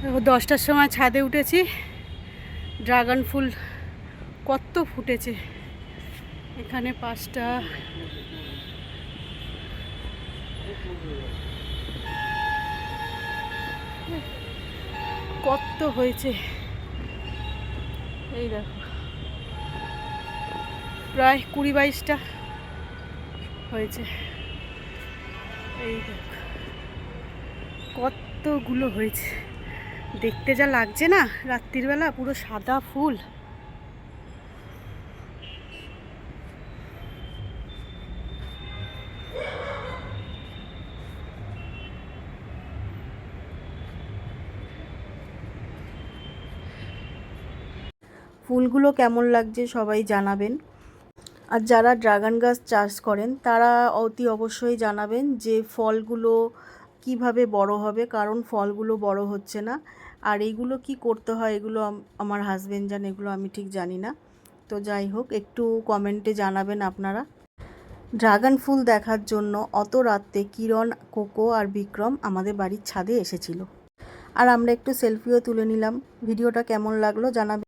10টার সময় ছাদে উঠেছি। ড্রাগন ফুল কত ফুটেছে এখানে, 5টা। কত হয়েছে এই দেখো, প্রায় 20-22টা হয়েছে। এই দেখো কতগুলো হয়েছে, দেখতে যা লাগছে না রাত্রির বেলা, পুরো সাদা ফুল। ফুলগুলো কেমন লাগছে সবাই জানাবেন। আর যারা ড্রাগন গাছ চাষ করেন তারা অতি অবশ্যই জানাবেন যে ফলগুলো কিভাবে বড় হবে, কারণ ফলগুলো বড় হচ্ছে না। আর এইগুলো কি করতে হয় এগুলো আমার হাজবেন্ড জানে, এগুলো আমি ঠিক জানি না। তো যাই হোক, একটু কমেন্টে জানাবেন আপনারা। ড্রাগন ফুল দেখার জন্য অত রাত্রে কিরণ, কোকো আর বিক্রম আমাদের বাড়ির ছাদে এসেছিল। আর আমরা একটু সেলফিও তুলে নিলাম। ভিডিওটা কেমন লাগলো জানাবেন।